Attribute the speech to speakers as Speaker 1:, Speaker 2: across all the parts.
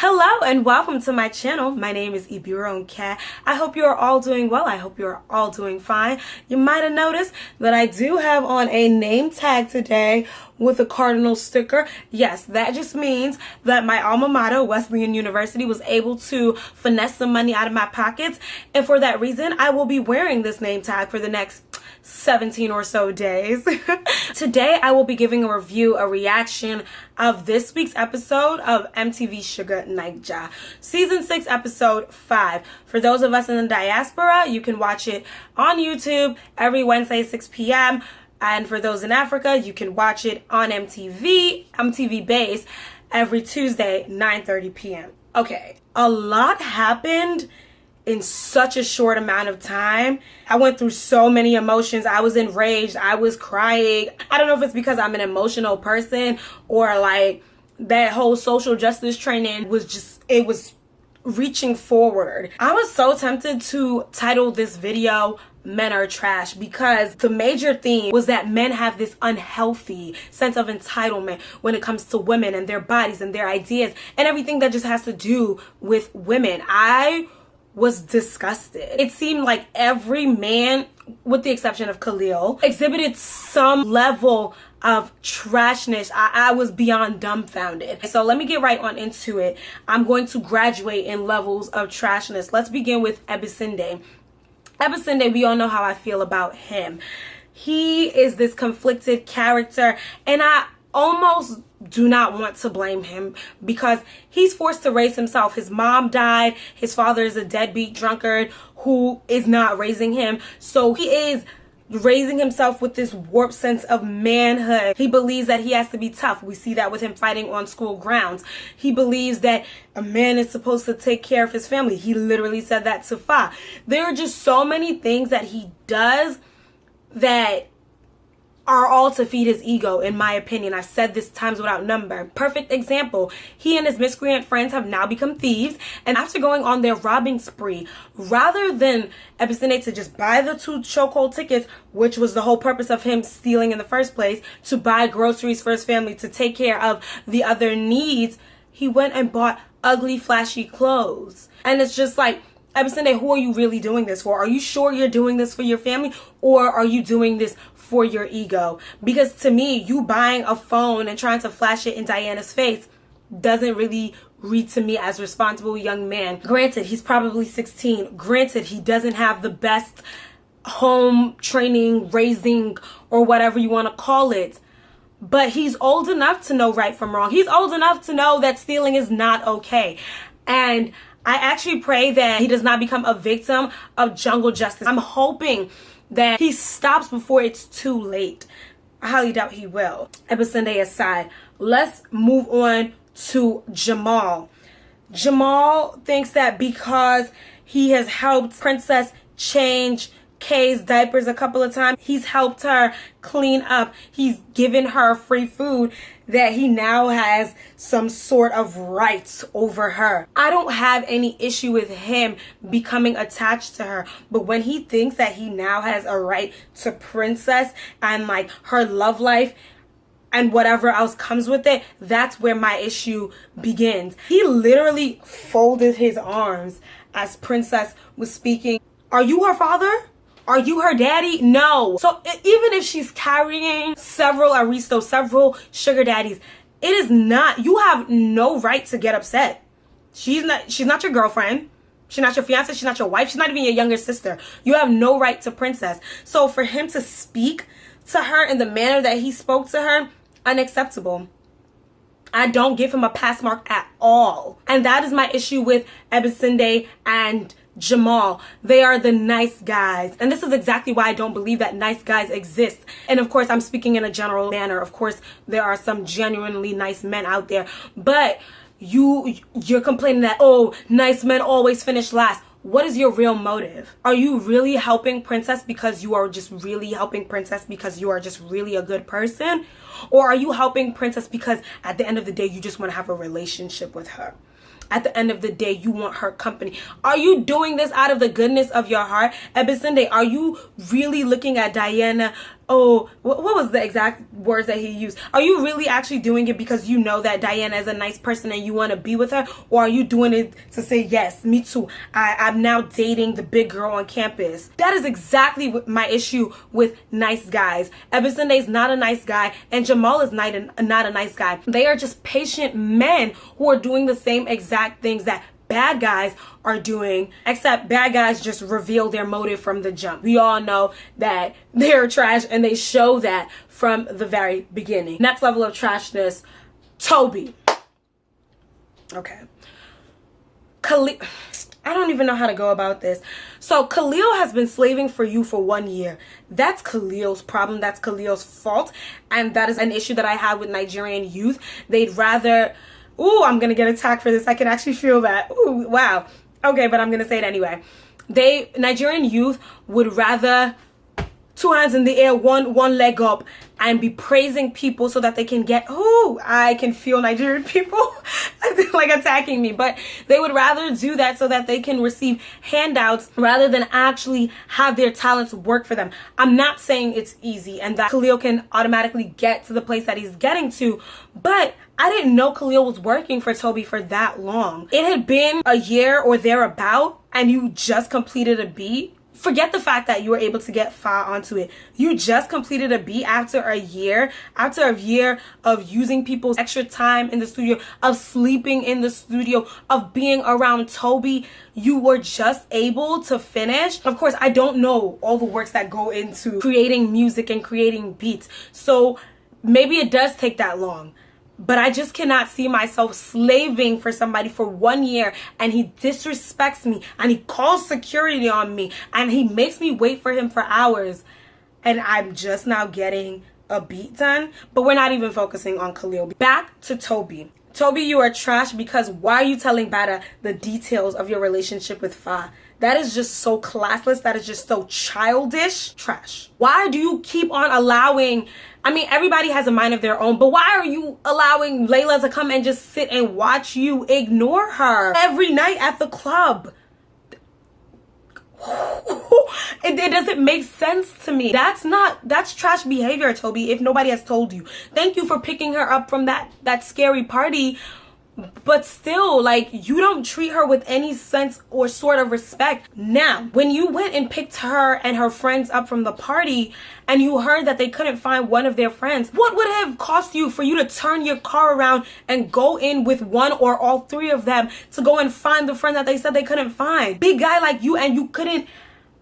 Speaker 1: Hello and welcome to my channel. My name is Iburo Cat. I hope you are all doing well. I hope you are all doing fine. You might have noticed that I do have on a name tag today with a cardinal sticker. Yes, that just means that my alma mater, Wesleyan University, was able to finesse some money out of my pockets. And for that reason, I will be wearing this name tag for the next 17 or so days. Today, I will be giving a review, a reaction of this week's episode of MTV Shuga Naija, Season 6, Episode 5. For those of us in the diaspora, you can watch it on YouTube every Wednesday, 6 p.m. And for those in Africa, you can watch it on MTV Base every Tuesday, 9:30 p.m. Okay, a lot happened in such a short amount of time. I went through so many emotions. I was enraged. I was crying. I don't know if it's because I'm an emotional person or like that whole social justice training was just, it was reaching forward. I was so tempted to title this video Men Are Trash because the major theme was that men have this unhealthy sense of entitlement when it comes to women and their bodies and their ideas and everything that just has to do with women. I was disgusted. It seemed like every man, with the exception of Khalil, exhibited some level of trashness. I was beyond dumbfounded. So let me get right on into it. I'm going to graduate in levels of trashness. Let's begin with Ebisinde. Ebisinde, we all know how I feel about him. He is this conflicted character, and I almost do not want to blame him because he's forced to raise himself. His mom died. His father is a deadbeat drunkard who is not raising him. So he is raising himself with this warped sense of manhood. He believes that he has to be tough. We see that with him fighting on school grounds. He believes that a man is supposed to take care of his family. He literally said that to Fa. There are just so many things that he does that are all to feed his ego, in my opinion. I've said this times without number. Perfect example. He and his miscreant friends have now become thieves, and after going on their robbing spree, rather than Ebisinde to just buy the 2 chokehold tickets, which was the whole purpose of him stealing in the first place, to buy groceries for his family, to take care of the other needs, he went and bought ugly, flashy clothes. And it's just like, Ebisinde, who are you really doing this for? Are you sure you're doing this for your family, or are you doing this for your ego? Because to me, you buying a phone and trying to flash it in Diana's face doesn't really read to me as responsible young man. Granted, he's probably 16. Granted, he doesn't have the best home training, raising, or whatever you want to call it. But he's old enough to know right from wrong. He's old enough to know that stealing is not okay. And I actually pray that he does not become a victim of jungle justice. I'm hoping that he stops before it's too late. I highly doubt he will. Ebisinde aside, let's move on to Jamal. Jamal thinks that because he has helped Princess change Kay's diapers a couple of times, he's helped her clean up, he's given her free food, that he now has some sort of rights over her. I don't have any issue with him becoming attached to her, but when he thinks that he now has a right to Princess and like her love life and whatever else comes with it, that's where my issue begins. He literally folded his arms as Princess was speaking. Are you her father? Are you her daddy? No. So even if she's carrying several aristos, several sugar daddies, it is not, you have no right to get upset. She's not your girlfriend. She's not your fiance. She's not your wife. She's not even your younger sister. You have no right to Princess. So for him to speak to her in the manner that he spoke to her, unacceptable. I don't give him a pass mark at all. And that is my issue with Ebisinde and Jamal. They are the nice guys, and this is exactly why I don't believe that nice guys exist. And of course, I'm speaking in a general manner. Of course, there are some genuinely nice men out there, but you're complaining that, oh, nice men always finish last. What is your real motive? Are you really helping Princess because you are just really helping Princess because you are just really a good person? Or are you helping Princess because at the end of the day, you just want to have a relationship with her? at the end of the day, you want her company. Are you doing this out of the goodness of your heart? Ebisende, are you really looking at Diana? Oh, what was the exact words that he used? Are you really actually doing it because you know that Diana is a nice person and you want to be with her? Or are you doing it to say, yes, me too, I'm now dating the big girl on campus? That is exactly my issue with nice guys. Ebisende is not a nice guy, and Jamal is not a nice guy. They are just patient men who are doing the same exact things that bad guys are doing, except bad guys just reveal their motive from the jump. We all know that they're trash, and they show that from the very beginning. Next level of trashness, Toby. Okay. I don't even know how to go about this. So Khalil has been slaving for you for 1 year. That's Khalil's problem. That's Khalil's fault. And that is an issue that I have with Nigerian youth. They'd rather... Ooh, I'm going to get attacked for this. I can actually feel that. Ooh, wow. Okay, but I'm going to say it anyway. Nigerian youth would rather 2 hands in the air, one leg up, and be praising people so that they can get, ooh, I can feel Nigerian people like attacking me. But they would rather do that so that they can receive handouts rather than actually have their talents work for them. I'm not saying it's easy and that Khalil can automatically get to the place that he's getting to, but I didn't know Khalil was working for Toby for that long. It had been a year or thereabout, and you just completed a beat. Forget the fact that you were able to get Fa onto it. You just completed a beat after a year of using people's extra time in the studio, of sleeping in the studio, of being around Toby. You were just able to finish. Of course, I don't know all the works that go into creating music and creating beats, so maybe it does take that long. But I just cannot see myself slaving for somebody for 1 year, and he disrespects me, and he calls security on me, and he makes me wait for him for hours, and I'm just now getting a beat done. But we're not even focusing on Khalil. Back to Toby. Toby, you are trash because why are you telling Bada the details of your relationship with Fa? That is just so classless. That is just so childish. Trash. Why do you keep on allowing... I mean, everybody has a mind of their own, but why are you allowing Layla to come and just sit and watch you ignore her every night at the club? It doesn't make sense to me. That's trash behavior, Toby, if nobody has told you. Thank you for picking her up from that scary party. But still, like, you don't treat her with any sense or sort of respect. Now, when you went and picked her and her friends up from the party and you heard that they couldn't find one of their friends, what would it have cost you for you to turn your car around and go in with one or all three of them to go and find the friend that they said they couldn't find? Big guy like you, and you couldn't...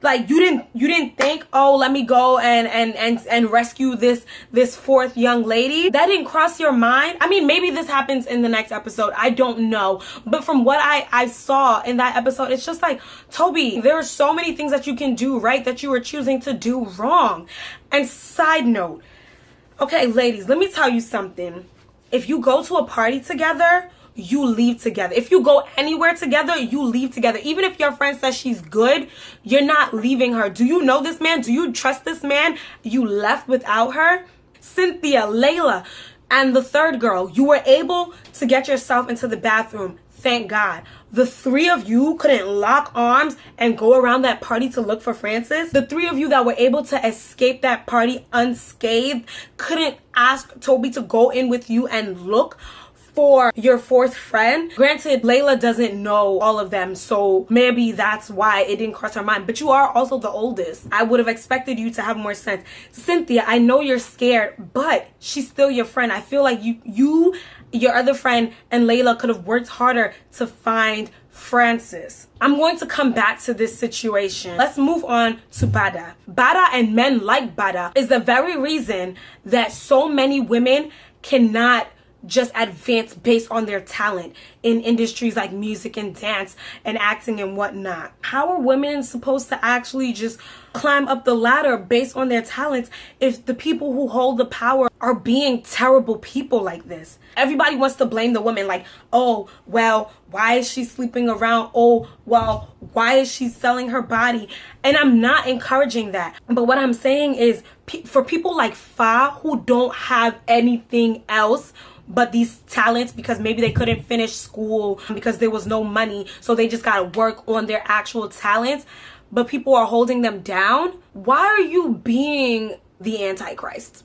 Speaker 1: Like, you didn't think, oh, let me go and rescue this fourth young lady? That didn't cross your mind? I mean, maybe this happens in the next episode. I don't know. But from what I saw in that episode, it's just like, Toby, there are so many things that you can do right that you are choosing to do wrong. And side note, okay, ladies, let me tell you something. If you go to a party together, you leave together. If you go anywhere together, you leave together. Even if your friend says she's good, you're not leaving her. Do you know this man? Do you trust this man? You left without her? Cynthia, Layla, and the third girl, you were able to get yourself into the bathroom. Thank God. The three of you couldn't lock arms and go around that party to look for Francis. The three of you that were able to escape that party unscathed couldn't ask Toby to go in with you and look for your fourth friend. Granted, Layla doesn't know all of them, so maybe that's why it didn't cross her mind. But you are also the oldest. I would have expected you to have more sense. Cynthia, I know you're scared, but she's still your friend. I feel like you, your other friend, and Layla could have worked harder to find Francis. I'm going to come back to this situation. Let's move on to Bada. Bada and men like Bada is the very reason that so many women cannot just advance based on their talent in industries like music and dance and acting and whatnot. How are women supposed to actually just climb up the ladder based on their talents if the people who hold the power are being terrible people like this? Everybody wants to blame the woman, like, oh, well, why is she sleeping around? Oh, well, why is she selling her body? And I'm not encouraging that. But what I'm saying is, for people like Fa who don't have anything else but these talents, because maybe they couldn't finish school because there was no money, so they just gotta work on their actual talents, but people are holding them down. Why are you being the Antichrist?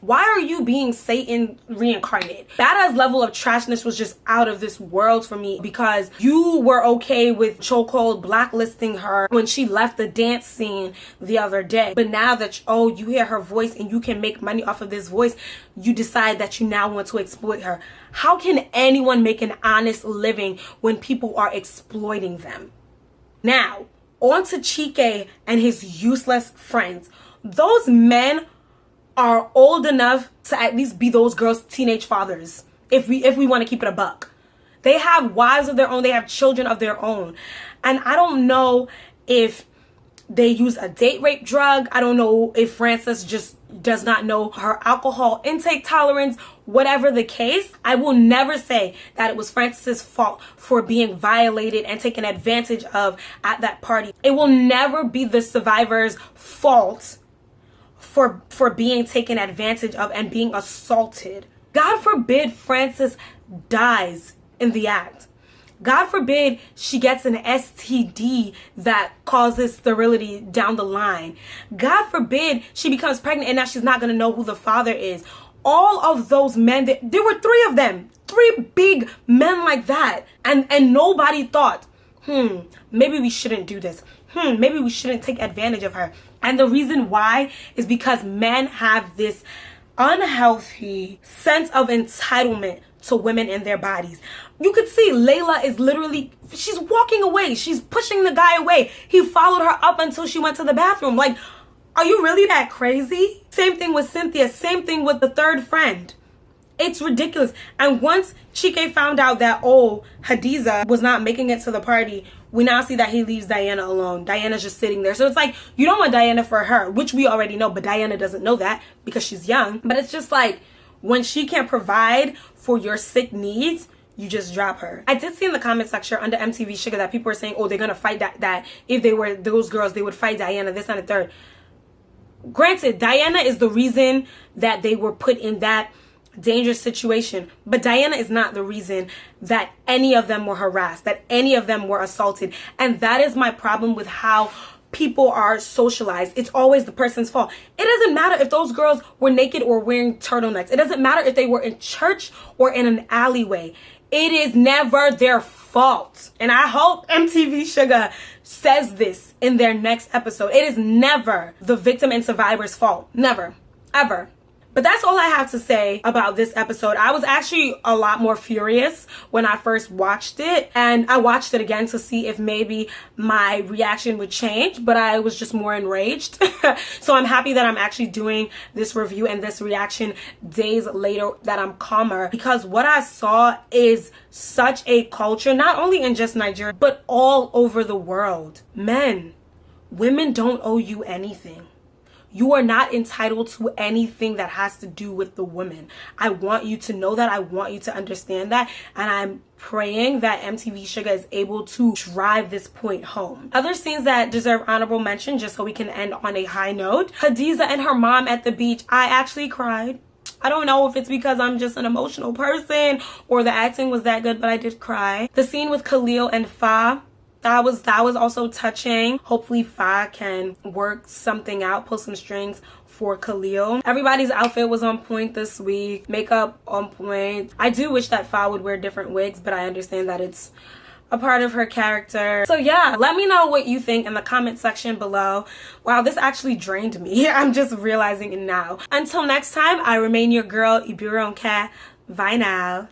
Speaker 1: Why are you being Satan reincarnated? Bada's level of trashness was just out of this world for me, because you were okay with chokehold blacklisting her when she left the dance scene the other day. But now that, oh, you hear her voice and you can make money off of this voice, you decide that you now want to exploit her. How can anyone make an honest living when people are exploiting them? Now, on to Chike and his useless friends. Those men are old enough to at least be those girls' teenage fathers, if we want to keep it a buck. They have wives of their own, they have children of their own. And I don't know if they use a date rape drug. I don't know if Frances just does not know her alcohol intake tolerance. Whatever the case, I will never say that it was Frances's fault for being violated and taken advantage of at that party. It will never be the survivor's fault for being taken advantage of and being assaulted. God forbid Frances dies in the act. God forbid she gets an STD that causes sterility down the line. God forbid she becomes pregnant and now she's not going to know who the father is. All of those men, there were 3 of them, 3 big men like that. And nobody thought, maybe we shouldn't do this. Maybe we shouldn't take advantage of her. And the reason why is because men have this unhealthy sense of entitlement to women and their bodies. You could see Layla is literally, she's walking away. She's pushing the guy away. He followed her up until she went to the bathroom. Like, are you really that crazy? Same thing with Cynthia. Same thing with the third friend. It's ridiculous. And once Chike found out that, oh, Hadiza was not making it to the party, we now see that he leaves Diana alone. Diana's just sitting there. So it's like, you don't want Diana for her, which we already know, but Diana doesn't know that because she's young. But it's just like, when she can't provide for your sick needs, you just drop her. I did see in the comment section under MTV Shuga that people were saying, oh, they're going to fight that if they were those girls, they would fight Diana, this and the third. Granted, Diana is the reason that they were put in that dangerous situation, but Diana is not the reason that any of them were harassed, that any of them were assaulted. And that is my problem with how people are socialized. It's always the person's fault. It doesn't matter if those girls were naked or wearing turtlenecks. It doesn't matter if they were in church or in an alleyway. It is never their fault. And I hope MTV Shuga says this in their next episode. It is never the victim and survivor's fault. Never. Ever. But that's all I have to say about this episode. I was actually a lot more furious when I first watched it, and I watched it again to see if maybe my reaction would change, but I was just more enraged. So I'm happy that I'm actually doing this review and this reaction days later, that I'm calmer, because what I saw is such a culture, not only in just Nigeria, but all over the world. Men, women don't owe you anything. You are not entitled to anything that has to do with the women. I want you to know that. I want you to understand that. And I'm praying that MTV Shuga is able to drive this point home. Other scenes that deserve honorable mention, just so we can end on a high note. Hadiza and her mom at the beach. I actually cried. I don't know if it's because I'm just an emotional person or the acting was that good, but I did cry. The scene with Khalil and Fa, that was also touching. Hopefully Fa can work something out, pull some strings for Khalil. Everybody's outfit was on point this week. Makeup on point. I do wish that Fa would wear different wigs, but I understand that it's a part of her character. So yeah, let me know what you think in the comment section below. Wow, this actually drained me. I'm just realizing it now. Until next time, I remain your girl, Ibironka. Bye now.